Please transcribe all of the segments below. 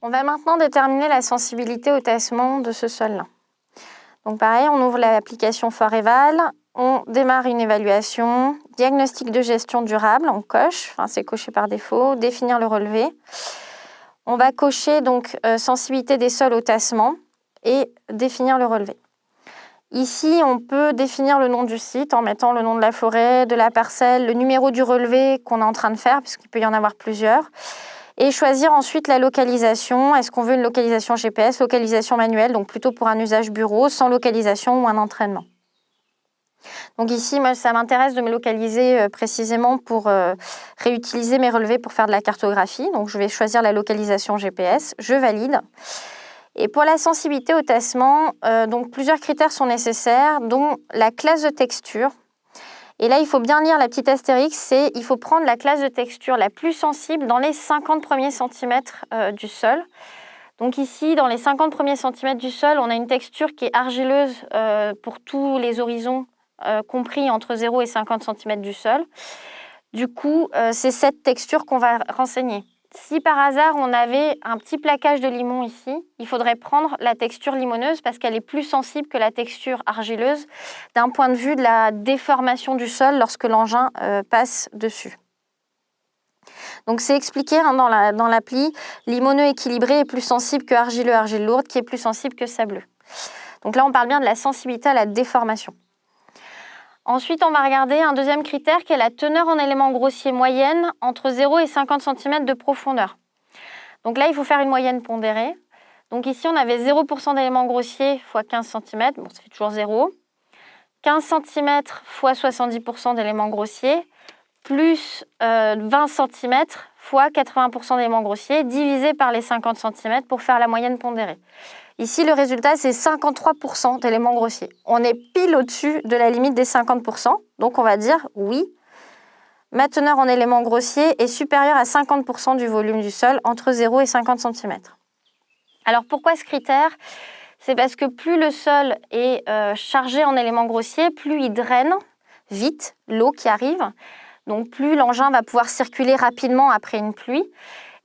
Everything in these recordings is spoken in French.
On va maintenant déterminer la sensibilité au tassement de ce sol-là. Donc pareil, on ouvre l'application Foreval, on démarre une évaluation, diagnostic de gestion durable, on coche, c'est coché par défaut, définir le relevé. On va cocher donc sensibilité des sols au tassement et définir le relevé. Ici, on peut définir le nom du site en mettant le nom de la forêt, de la parcelle, le numéro du relevé qu'on est en train de faire, puisqu'il peut y en avoir plusieurs. Et choisir ensuite la localisation. Est-ce qu'on veut une localisation GPS, localisation manuelle, donc plutôt pour un usage bureau, sans localisation ou un entraînement. Donc ici, moi, ça m'intéresse de me localiser précisément pour réutiliser mes relevés pour faire de la cartographie. Donc je vais choisir la localisation GPS, je valide. Et pour la sensibilité au tassement, donc plusieurs critères sont nécessaires, dont la classe de texture. Et là, il faut bien lire la petite astérix, c'est il faut prendre la classe de texture la plus sensible dans les 50 premiers centimètres du sol. Donc ici, dans les 50 premiers centimètres du sol, on a une texture qui est argileuse pour tous les horizons, compris entre 0 et 50 cm du sol. Du coup, c'est cette texture qu'on va renseigner. Si par hasard, on avait un petit plaquage de limon ici, il faudrait prendre la texture limoneuse parce qu'elle est plus sensible que la texture argileuse d'un point de vue de la déformation du sol lorsque l'engin passe dessus. Donc c'est expliqué dans l'appli, limoneux équilibré est plus sensible que argileux argile lourde qui est plus sensible que sableux. Donc là, on parle bien de la sensibilité à la déformation. Ensuite, on va regarder un deuxième critère qui est la teneur en éléments grossiers moyenne entre 0 et 50 cm de profondeur. Donc là, il faut faire une moyenne pondérée. Donc ici, on avait 0% d'éléments grossiers x 15 cm, bon, ça fait toujours 0. 15 cm x 70% d'éléments grossiers, plus 20 cm x 80% d'éléments grossiers, divisé par les 50 cm pour faire la moyenne pondérée. Ici, le résultat, c'est 53% d'éléments grossiers. On est pile au-dessus de la limite des 50%. Donc, on va dire oui, ma teneur en éléments grossiers est supérieure à 50% du volume du sol entre 0 et 50 cm. Alors, pourquoi ce critère ? C'est parce que plus le sol est chargé en éléments grossiers, plus il draine vite l'eau qui arrive. Donc, plus l'engin va pouvoir circuler rapidement après une pluie.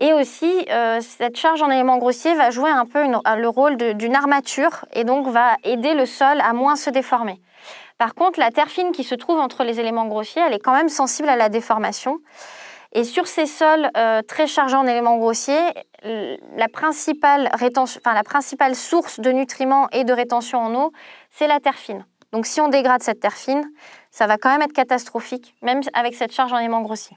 Et aussi, cette charge en éléments grossiers va jouer un peu le rôle d'une armature et donc va aider le sol à moins se déformer. Par contre, la terre fine qui se trouve entre les éléments grossiers, elle est quand même sensible à la déformation. Et sur ces sols très chargés en éléments grossiers, la principale source de nutriments et de rétention en eau, c'est la terre fine. Donc si on dégrade cette terre fine, ça va quand même être catastrophique, même avec cette charge en éléments grossiers.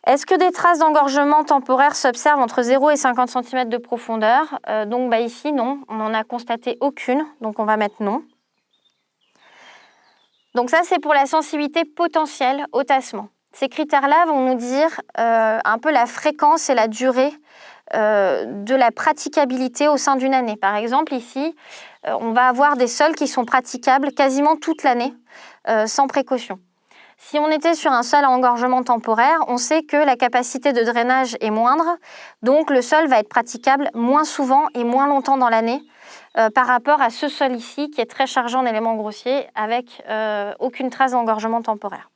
Est-ce que des traces d'engorgement temporaire s'observent entre 0 et 50 cm de profondeur ? Donc ici, non, on n'en a constaté aucune, donc on va mettre non. Donc ça, c'est pour la sensibilité potentielle au tassement. Ces critères-là vont nous dire un peu la fréquence et la durée de la praticabilité au sein d'une année. Par exemple, ici, on va avoir des sols qui sont praticables quasiment toute l'année, sans précaution. Si on était sur un sol à engorgement temporaire, on sait que la capacité de drainage est moindre, donc le sol va être praticable moins souvent et moins longtemps dans l'année par rapport à ce sol ici qui est très chargé en éléments grossiers avec aucune trace d'engorgement temporaire.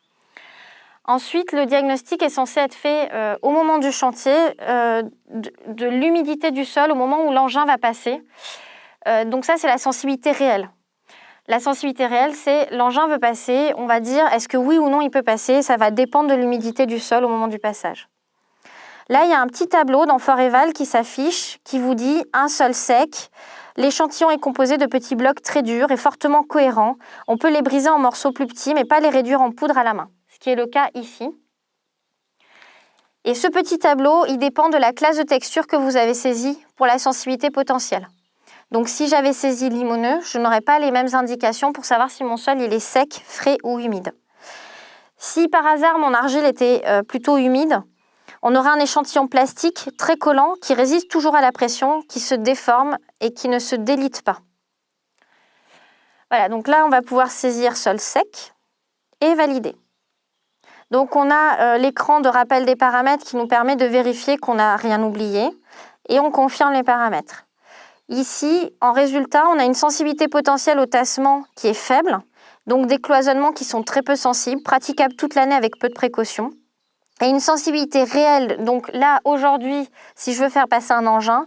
Ensuite, le diagnostic est censé être fait au moment du chantier, de l'humidité du sol au moment où l'engin va passer. Donc ça, c'est la sensibilité réelle. La sensibilité réelle, c'est l'engin veut passer, on va dire est-ce que oui ou non il peut passer, ça va dépendre de l'humidité du sol au moment du passage. Là, il y a un petit tableau dans Foreval qui s'affiche, qui vous dit un sol sec, l'échantillon est composé de petits blocs très durs et fortement cohérents, on peut les briser en morceaux plus petits mais pas les réduire en poudre à la main, ce qui est le cas ici. Et ce petit tableau, il dépend de la classe de texture que vous avez saisie pour la sensibilité potentielle. Donc si j'avais saisi limoneux, je n'aurais pas les mêmes indications pour savoir si mon sol il est sec, frais ou humide. Si par hasard mon argile était plutôt humide, on aura un échantillon plastique très collant qui résiste toujours à la pression, qui se déforme et qui ne se délite pas. Voilà, donc là on va pouvoir saisir sol sec et valider. Donc on a l'écran de rappel des paramètres qui nous permet de vérifier qu'on n'a rien oublié et on confirme les paramètres. Ici, en résultat, on a une sensibilité potentielle au tassement qui est faible, donc des cloisonnements qui sont très peu sensibles, praticables toute l'année avec peu de précautions. et une sensibilité réelle, donc là, aujourd'hui, si je veux faire passer un engin,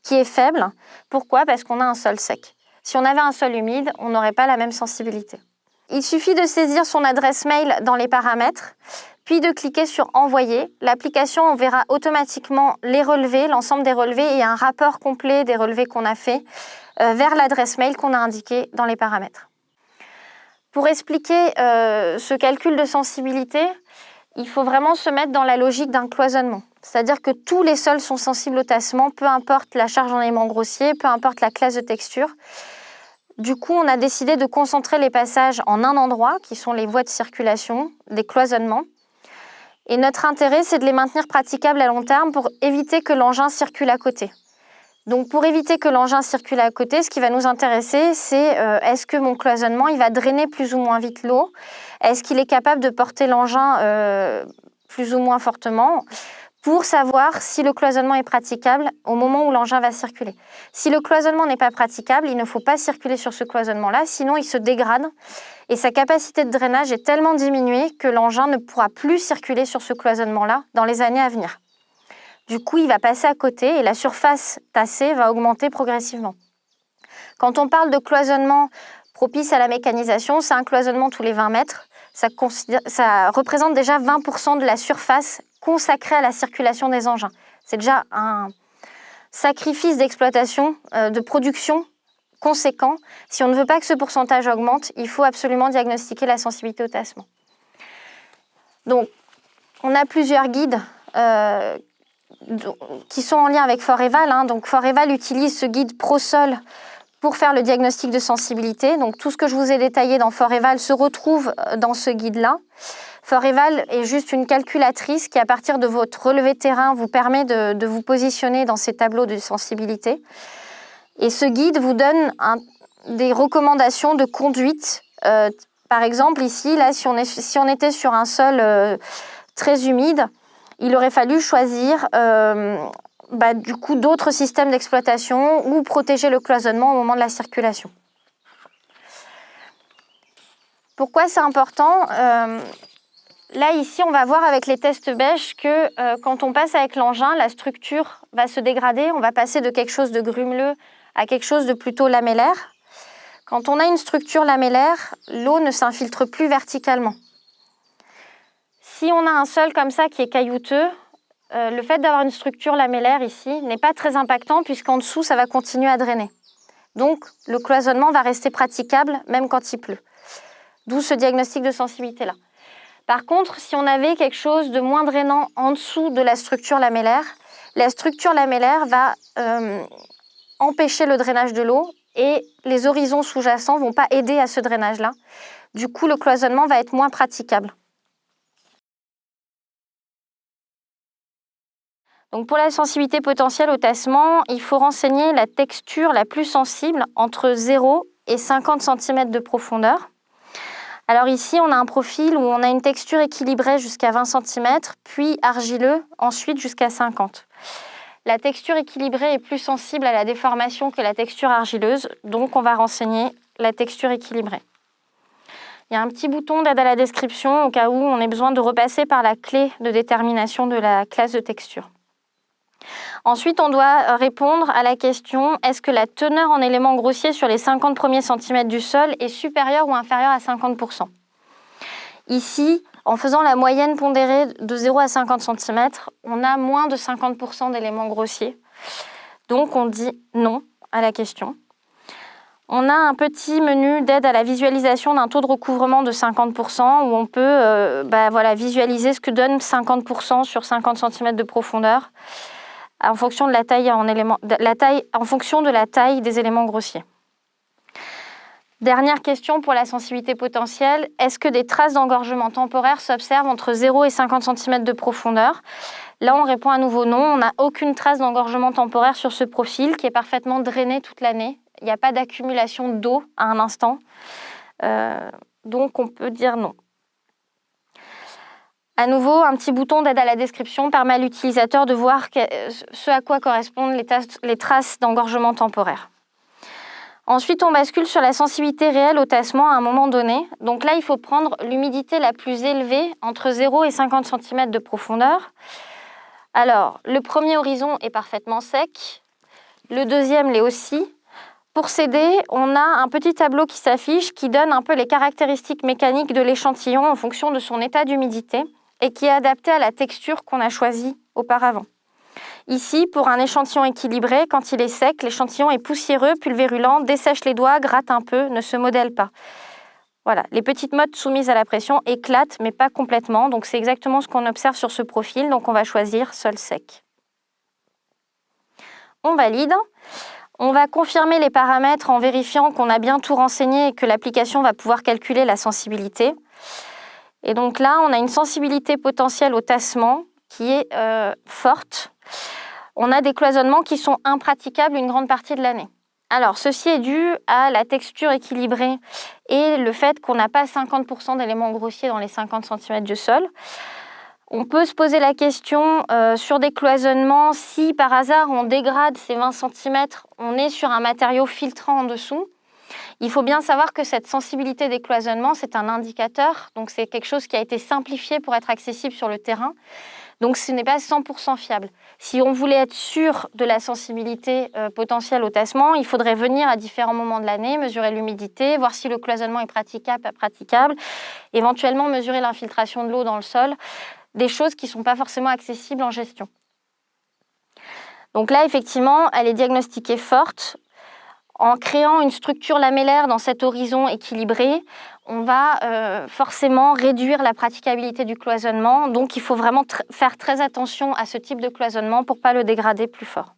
qui est faible. Pourquoi? Parce qu'on a un sol sec. Si on avait un sol humide, on n'aurait pas la même sensibilité. Il suffit de saisir son adresse mail dans les paramètres, puis de cliquer sur « Envoyer ». L'application enverra automatiquement les relevés, l'ensemble des relevés et un rapport complet des relevés qu'on a fait vers l'adresse mail qu'on a indiquée dans les paramètres. Pour expliquer ce calcul de sensibilité, il faut vraiment se mettre dans la logique d'un cloisonnement. C'est-à-dire que tous les sols sont sensibles au tassement, peu importe la charge en éléments grossiers, peu importe la classe de texture. Du coup, on a décidé de concentrer les passages en un endroit, qui sont les voies de circulation, des cloisonnements. Et notre intérêt, c'est de les maintenir praticables à long terme pour éviter que l'engin circule à côté. Donc, pour éviter que l'engin circule à côté, ce qui va nous intéresser, c'est est-ce que mon cloisonnement il va drainer plus ou moins vite l'eau? Est-ce qu'il est capable de porter l'engin plus ou moins fortement? Pour savoir si le cloisonnement est praticable au moment où l'engin va circuler. Si le cloisonnement n'est pas praticable, il ne faut pas circuler sur ce cloisonnement-là, sinon il se dégrade et sa capacité de drainage est tellement diminuée que l'engin ne pourra plus circuler sur ce cloisonnement-là dans les années à venir. Du coup, il va passer à côté et la surface tassée va augmenter progressivement. Quand on parle de cloisonnement propice à la mécanisation, c'est un cloisonnement tous les 20 mètres. Ça représente déjà 20% de la surface consacrée à la circulation des engins. C'est déjà un sacrifice d'exploitation, de production conséquent. Si on ne veut pas que ce pourcentage augmente, il faut absolument diagnostiquer la sensibilité au tassement. Donc, on a plusieurs guides qui sont en lien avec Foreval. Donc, Foreval utilise ce guide ProSol pour faire le diagnostic de sensibilité. Donc, tout ce que je vous ai détaillé dans Foreval se retrouve dans ce guide-là. Foreval est juste une calculatrice qui, à partir de votre relevé de terrain, vous permet de vous positionner dans ces tableaux de sensibilité. Et ce guide vous donne des recommandations de conduite. Par exemple, ici, là, si on était sur un sol très humide, il aurait fallu choisir du coup d'autres systèmes d'exploitation ou protéger le cloisonnement au moment de la circulation. Pourquoi c'est important? Là, ici, on va voir avec les tests bêches que quand on passe avec l'engin, la structure va se dégrader. On va passer de quelque chose de grumeleux à quelque chose de plutôt lamellaire. Quand on a une structure lamellaire, l'eau ne s'infiltre plus verticalement. Si on a un sol comme ça qui est caillouteux, le fait d'avoir une structure lamellaire ici n'est pas très impactant puisqu'en dessous, ça va continuer à drainer. Donc, le cloisonnement va rester praticable même quand il pleut. D'où ce diagnostic de sensibilité-là. Par contre, si on avait quelque chose de moins drainant en dessous de la structure lamellaire va empêcher le drainage de l'eau et les horizons sous-jacents ne vont pas aider à ce drainage-là. Du coup, le cloisonnement va être moins praticable. Donc pour la sensibilité potentielle au tassement, il faut renseigner la texture la plus sensible entre 0 et 50 cm de profondeur. Alors ici, on a un profil où on a une texture équilibrée jusqu'à 20 cm, puis argileux, ensuite jusqu'à 50. La texture équilibrée est plus sensible à la déformation que la texture argileuse, donc on va renseigner la texture équilibrée. Il y a un petit bouton d'aide à la description au cas où on ait besoin de repasser par la clé de détermination de la classe de texture. Ensuite, on doit répondre à la question: est-ce que la teneur en éléments grossiers sur les 50 premiers centimètres du sol est supérieure ou inférieure à 50%? Ici, en faisant la moyenne pondérée de 0 à 50 cm, on a moins de 50% d'éléments grossiers. Donc, on dit non à la question. On a un petit menu d'aide à la visualisation d'un taux de recouvrement de 50% où on peut visualiser ce que donne 50% sur 50 cm de profondeur en fonction de la taille des éléments grossiers. Dernière question pour la sensibilité potentielle. Est-ce que des traces d'engorgement temporaire s'observent entre 0 et 50 cm de profondeur? Là, on répond à nouveau non. On n'a aucune trace d'engorgement temporaire sur ce profil qui est parfaitement drainé toute l'année. Il n'y a pas d'accumulation d'eau à un instant. Donc, on peut dire non. À nouveau, un petit bouton d'aide à la description permet à l'utilisateur de voir ce à quoi correspondent les traces d'engorgement temporaire. Ensuite, on bascule sur la sensibilité réelle au tassement à un moment donné. Donc là, il faut prendre l'humidité la plus élevée, entre 0 et 50 cm de profondeur. Alors, le premier horizon est parfaitement sec. Le deuxième l'est aussi. Pour s'aider, on a un petit tableau qui s'affiche qui donne un peu les caractéristiques mécaniques de l'échantillon en fonction de son état d'humidité et qui est adapté à la texture qu'on a choisie auparavant. Ici, pour un échantillon équilibré, quand il est sec, l'échantillon est poussiéreux, pulvérulent, dessèche les doigts, gratte un peu, ne se modèle pas. Voilà, les petites mottes soumises à la pression éclatent, mais pas complètement. Donc c'est exactement ce qu'on observe sur ce profil. Donc on va choisir sol sec. On valide. On va confirmer les paramètres en vérifiant qu'on a bien tout renseigné et que l'application va pouvoir calculer la sensibilité. Et donc là, on a une sensibilité potentielle au tassement qui est forte. On a des cloisonnements qui sont impraticables une grande partie de l'année. Alors, ceci est dû à la texture équilibrée et le fait qu'on n'a pas 50% d'éléments grossiers dans les 50 cm du sol. On peut se poser la question sur des cloisonnements, si par hasard on dégrade ces 20 cm, on est sur un matériau filtrant en dessous. Il faut bien savoir que cette sensibilité des cloisonnements, c'est un indicateur, donc c'est quelque chose qui a été simplifié pour être accessible sur le terrain. Donc ce n'est pas 100% fiable. Si on voulait être sûr de la sensibilité potentielle au tassement, il faudrait venir à différents moments de l'année, mesurer l'humidité, voir si le cloisonnement est praticable, pas praticable, éventuellement mesurer l'infiltration de l'eau dans le sol, des choses qui ne sont pas forcément accessibles en gestion. Donc là, effectivement, elle est diagnostiquée forte. En créant une structure lamellaire dans cet horizon équilibré, on va forcément réduire la praticabilité du cloisonnement. Donc, il faut vraiment faire très attention à ce type de cloisonnement pour ne pas le dégrader plus fort.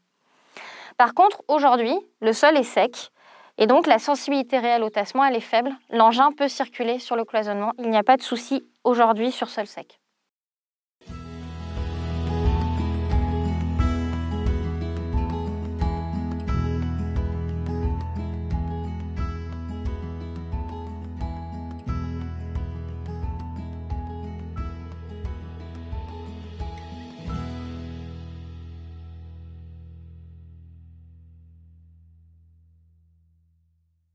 Par contre, aujourd'hui, le sol est sec et donc la sensibilité réelle au tassement, elle est faible. L'engin peut circuler sur le cloisonnement. Il n'y a pas de souci aujourd'hui sur sol sec.